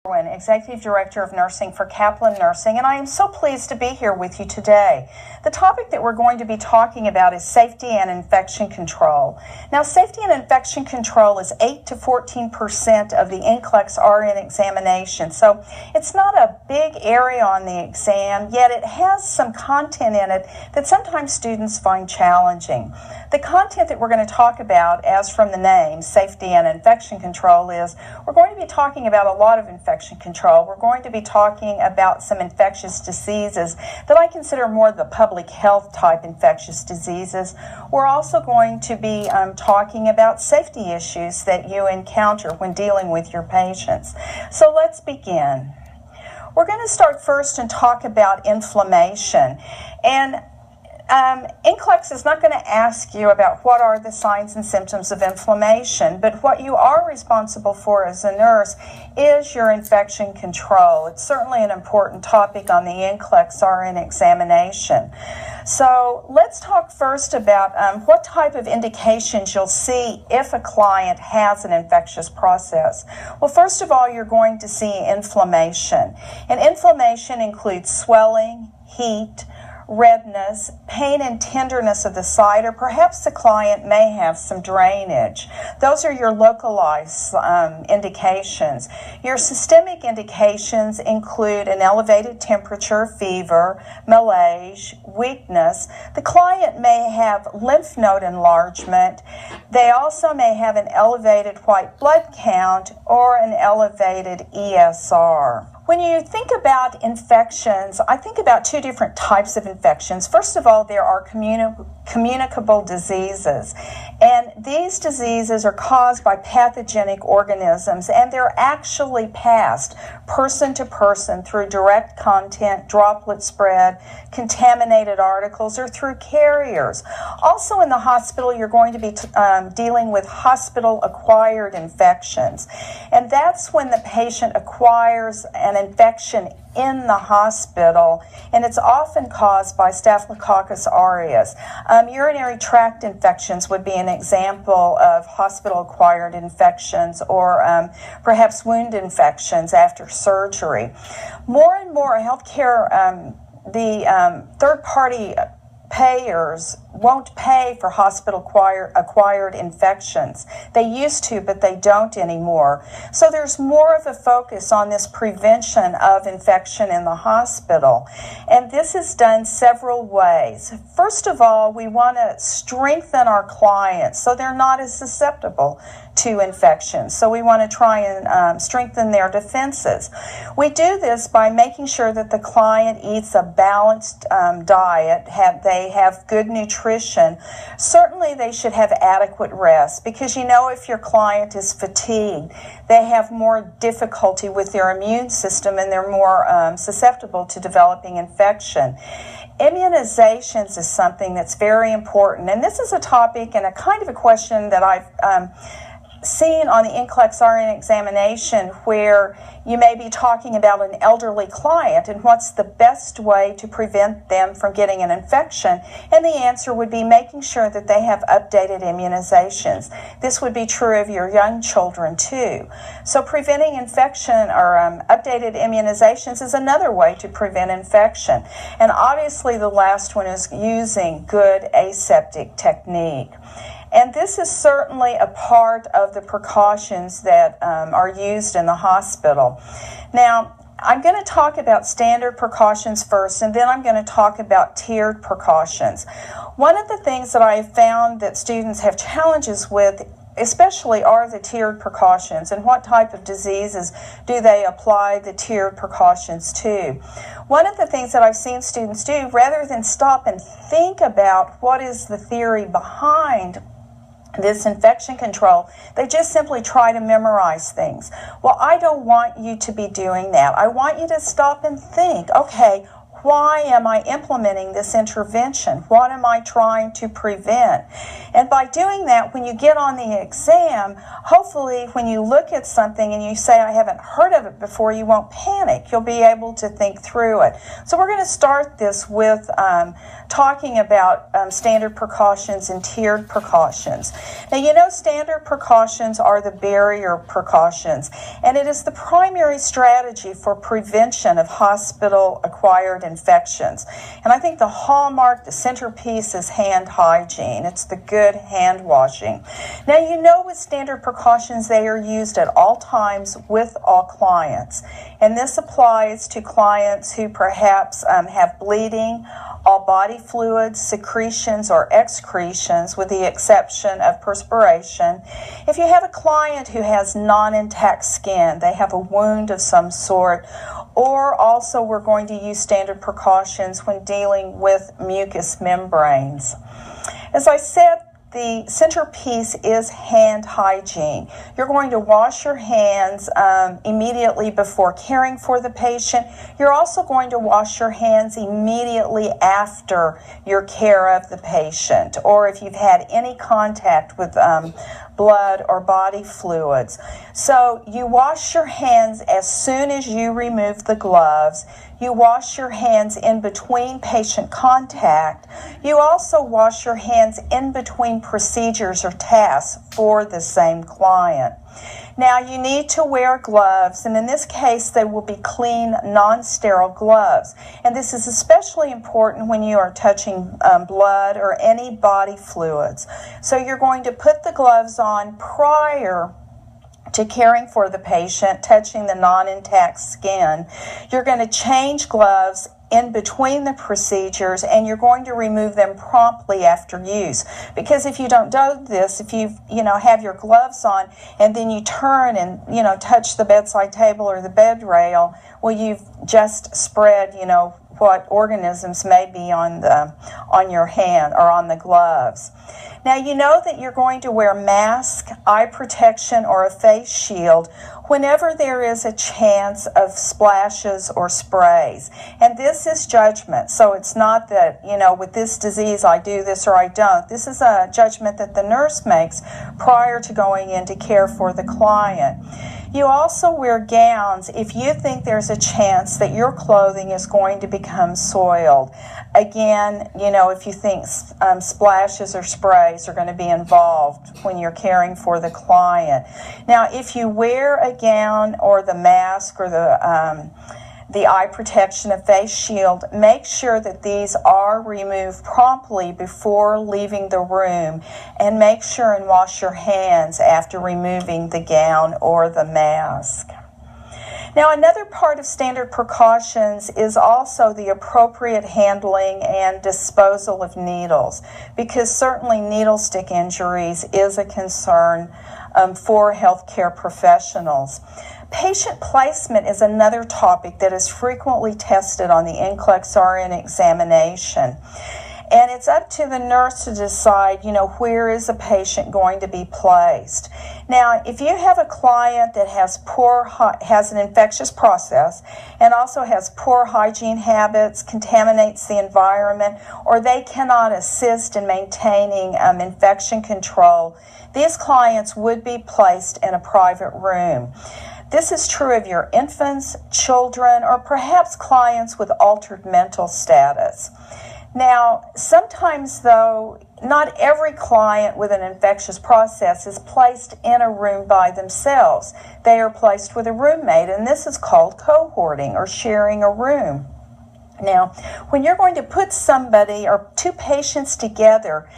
Executive Director of Nursing for Kaplan Nursing, and I am so pleased to be here with you today. The topic that we're going to be talking about is safety and infection control. Now, safety and infection control is 8 to 14% of the NCLEX RN examination, so it's not a big area on the exam, yet it has some content in it that sometimes students find challenging. The content that we're going to talk about, as from the name, safety and infection control, is we're going to be talking about a lot of infection control. We're going to be talking about some infectious diseases that I consider more the public health type infectious diseases. We're also going to be talking about safety issues that you encounter when dealing with your patients. So let's begin. We're going to start first and talk about inflammation. And NCLEX is not going to ask you about what are the signs and symptoms of inflammation, but what you are responsible for as a nurse is your infection control. It's certainly an important topic on the NCLEX RN examination. So let's talk first about what type of indications you'll see if a client has an infectious process. Well, first of all, you're going to see inflammation. And inflammation includes swelling, heat, redness, pain and tenderness of the site, or perhaps the client may have some drainage. Those are your localized indications. Your systemic indications include an elevated temperature, fever, malaise, weakness. The client may have lymph node enlargement. They also may have an elevated white blood count or an elevated ESR. When you think about infections, I think about two different types of infections. First of all, there are communicable diseases, and these diseases are caused by pathogenic organisms, and they're actually passed person to person through direct contact, droplet spread, contaminated articles, or through carriers. Also in the hospital, you're going to be dealing with hospital-acquired infections, and that's when the patient acquires an infection in the hospital, and it's often caused by Staphylococcus aureus. Urinary tract infections would be an example of hospital-acquired infections, or perhaps wound infections after surgery. More and more healthcare, third-party payers won't pay for hospital-acquired infections. They used to, but they don't anymore. So there's more of a focus on this prevention of infection in the hospital. And this is done several ways. First of all, we want to strengthen our clients so they're not as susceptible to infections. So we want to try and strengthen their defenses. We do this by making sure that the client eats a balanced diet, they have good nutrition. Certainly they should have adequate rest, because you know, if your client is fatigued, they have more difficulty with their immune system and they're more susceptible to developing infection. Immunizations is something that's very important, and this is a topic and a kind of a question that I've seen on the NCLEX RN examination, where you may be talking about an elderly client and what's the best way to prevent them from getting an infection, and the answer would be making sure that they have updated immunizations. This would be true of your young children too. So preventing infection or updated immunizations is another way to prevent infection. And obviously the last one is using good aseptic technique. And this is certainly a part of the precautions that are used in the hospital. Now, I'm going to talk about standard precautions first, and then I'm going to talk about tiered precautions. One of the things that I have found that students have challenges with especially are the tiered precautions, and what type of diseases do they apply the tiered precautions to. One of the things that I've seen students do, rather than stop and think about what is the theory behind this infection control, they just simply try to memorize things. Well, I don't want you to be doing that. I want you to stop and think, okay, Why am I implementing this intervention? What am I trying to prevent? And by doing that, when you get on the exam, hopefully when you look at something and you say, I haven't heard of it before, you won't panic. You'll be able to think through it. So we're going to start this with talking about standard precautions and tiered precautions. Now, you know, standard precautions are the barrier precautions, and it is the primary strategy for prevention of hospital-acquired infections. And I think the hallmark, the centerpiece is hand hygiene. It's the good hand washing. Now, you know, with standard precautions, they are used at all times with all clients. And this applies to clients who perhaps have bleeding, all body fluids, secretions, or excretions, with the exception of perspiration. If you have a client who has non-intact skin, they have a wound of some sort, or also we're going to use standard precautions when dealing with mucous membranes. As I said, the centerpiece is hand hygiene. You're going to wash your hands immediately before caring for the patient. You're also going to wash your hands immediately after your care of the patient, or if you've had any contact with blood or body fluids. So you wash your hands as soon as you remove the gloves. You wash your hands in between patient contact. You also wash your hands in between procedures or tasks for the same client. Now, you need to wear gloves, and in this case, they will be clean, non-sterile gloves. And this is especially important when you are touching blood or any body fluids. So you're going to put the gloves on prior to caring for the patient, touching the non-intact skin. You're going to change gloves in between the procedures, and you're going to remove them promptly after use. Because if you don't do this, if you have your gloves on and then you turn and touch the bedside table or the bed rail, well, you've just spread what organisms may be on your hand or on the gloves. Now, you know that you're going to wear mask, eye protection, or a face shield whenever there is a chance of splashes or sprays. And this is judgment. So it's not that, with this disease I do this or I don't. This is a judgment that the nurse makes prior to going in to care for the client. You also wear gowns if you think there's a chance that your clothing is going to become soiled. Again, if you think splashes or sprays are going to be involved when you're caring for the client. Now, if you wear a gown or the mask or the eye protection, a face shield, make sure that these are removed promptly before leaving the room, and make sure and wash your hands after removing the gown or the mask. Now, another part of standard precautions is also the appropriate handling and disposal of needles, because certainly needle stick injuries is a concern for healthcare professionals. Patient placement is another topic that is frequently tested on the NCLEX RN examination. And it's up to the nurse to decide, where is a patient going to be placed. Now, if you have a client that has an infectious process and also has poor hygiene habits, contaminates the environment, or they cannot assist in maintaining infection control, these clients would be placed in a private room. This is true of your infants, children, or perhaps clients with altered mental status. Now, sometimes, though, not every client with an infectious process is placed in a room by themselves. They are placed with a roommate, and this is called cohorting or sharing a room. Now, when you're going to put somebody or two patients together,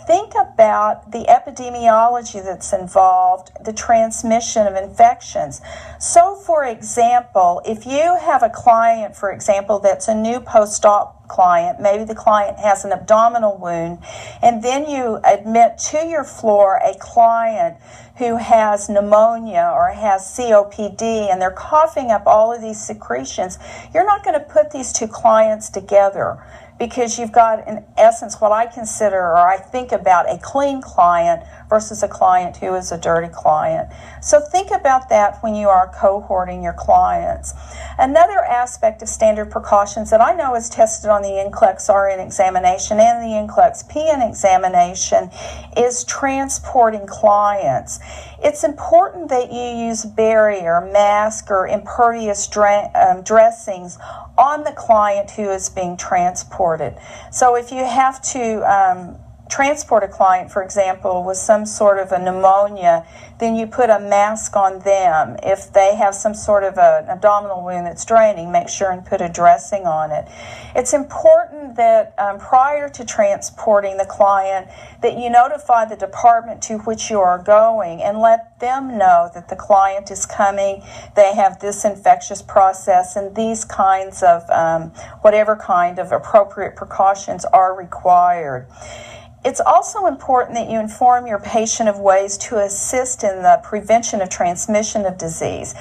think about the epidemiology that's involved, the transmission of infections. So, for example, if you have a client, for example, that's a new post-op client, maybe the client has an abdominal wound, and then you admit to your floor a client who has pneumonia or has COPD, and they're coughing up all of these secretions, you're not going to put these two clients together. because you've got, in essence, what I consider or I think about a clean client versus a client who is a dirty client. So think about that when you are cohorting your clients. Another aspect of standard precautions that I know is tested on the NCLEX RN examination and the NCLEX PN examination is transporting clients. It's important that you use barrier, mask, or impervious dressings on the client who is being transported. So if you have to transport a client, for example, with some sort of a pneumonia, then you put a mask on them. If they have some sort of an abdominal wound that's draining, make sure and put a dressing on it. It's important that prior to transporting the client that you notify the department to which you are going and let them know that the client is coming, they have this infectious process, and these kinds of whatever kind of appropriate precautions are required. It's also important that you inform your patient of ways to assist in the prevention of transmission of disease.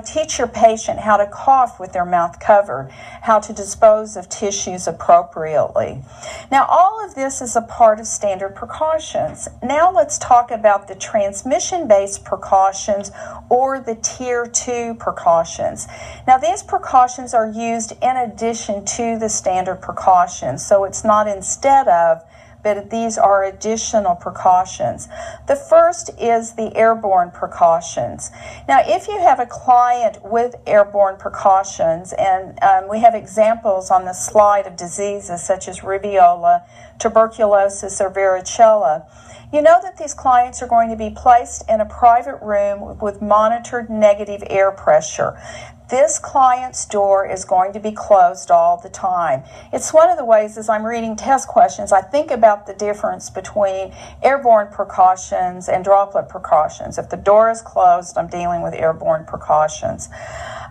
Teach your patient how to cough with their mouth covered, how to dispose of tissues appropriately. Now, all of this is a part of standard precautions. Now let's talk about the transmission-based precautions or the Tier 2 precautions. Now, these precautions are used in addition to the standard precautions, so it's not instead of, but these are additional precautions. The first is the airborne precautions. Now, if you have a client with airborne precautions, and we have examples on the slide of diseases such as rubiola, tuberculosis, or varicella, you know that these clients are going to be placed in a private room with monitored negative air pressure. This client's door is going to be closed all the time. It's one of the ways, as I'm reading test questions, I think about the difference between airborne precautions and droplet precautions. If the door is closed, I'm dealing with airborne precautions.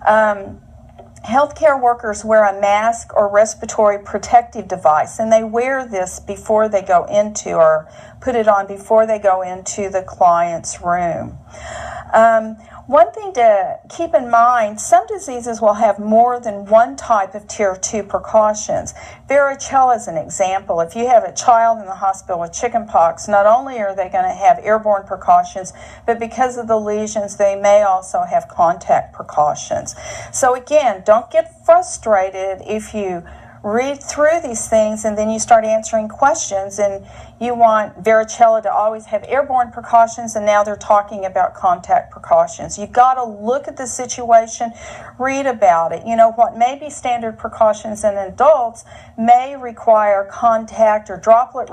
Healthcare workers wear a mask or respiratory protective device, and they wear this before they go into, or put it on before they go into the client's room. One thing to keep in mind, some diseases will have more than one type of Tier 2 precautions. Varicella is an example. If you have a child in the hospital with chickenpox, not only are they going to have airborne precautions, but because of the lesions, they may also have contact precautions. So again, don't get frustrated if you read through these things and then you start answering questions and you want varicella to always have airborne precautions, and now they're talking about contact precautions. You've got to look at the situation, read about it. What may be standard precautions in adults may require contact or droplet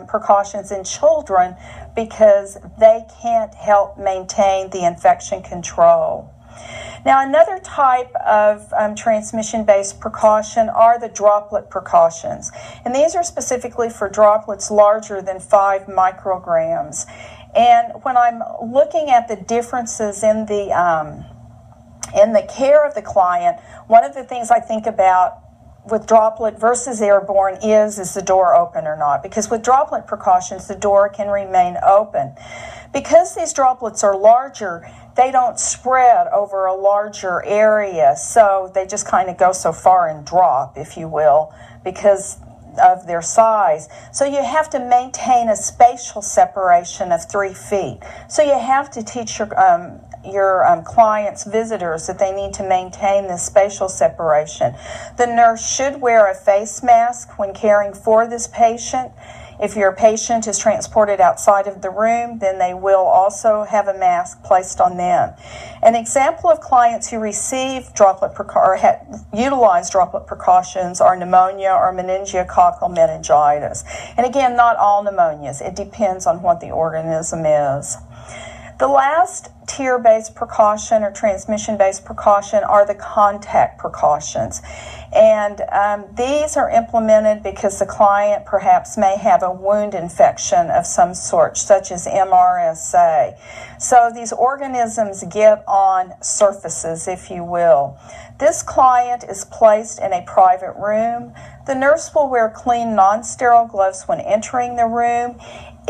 precautions in children because they can't help maintain the infection control. Now, another type of transmission-based precaution are the droplet precautions. And these are specifically for droplets larger than 5 micrograms. And when I'm looking at the differences in the care of the client, one of the things I think about with droplet versus airborne is the door open or not? Because with droplet precautions, the door can remain open. Because these droplets are larger, they don't spread over a larger area, so they just kind of go so far and drop, if you will, because of their size. So you have to maintain a spatial separation of 3 feet. So you have to teach your clients, visitors, that they need to maintain this spatial separation. The nurse should wear a face mask when caring for this patient. If your patient is transported outside of the room, then they will also have a mask placed on them. An example of clients who receive utilize droplet precautions are pneumonia or meningococcal meningitis. And again, not all pneumonias. It depends on what the organism is. The last tier-based precaution or transmission-based precaution are the contact precautions. And these are implemented because the client perhaps may have a wound infection of some sort, such as MRSA. So these organisms get on surfaces, if you will. This client is placed in a private room. The nurse will wear clean, non-sterile gloves when entering the room.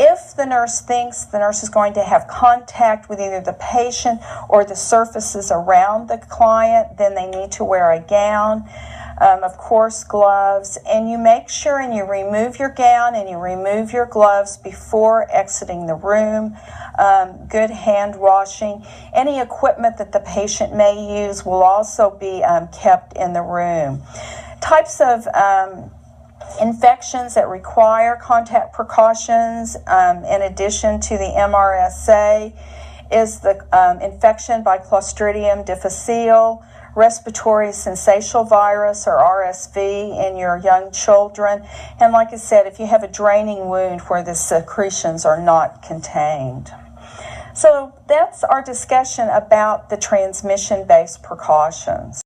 If the nurse thinks the nurse is going to have contact with either the patient or the surfaces around the client, then they need to wear a gown. of course gloves, and you make sure and you remove your gown and you remove your gloves before exiting the room. Good hand washing. Any equipment that the patient may use will also be kept in the room. Types of infections that require contact precautions, in addition to the MRSA, is the infection by Clostridium difficile, respiratory syncytial virus or RSV in your young children, and like I said, if you have a draining wound where the secretions are not contained. So that's our discussion about the transmission-based precautions.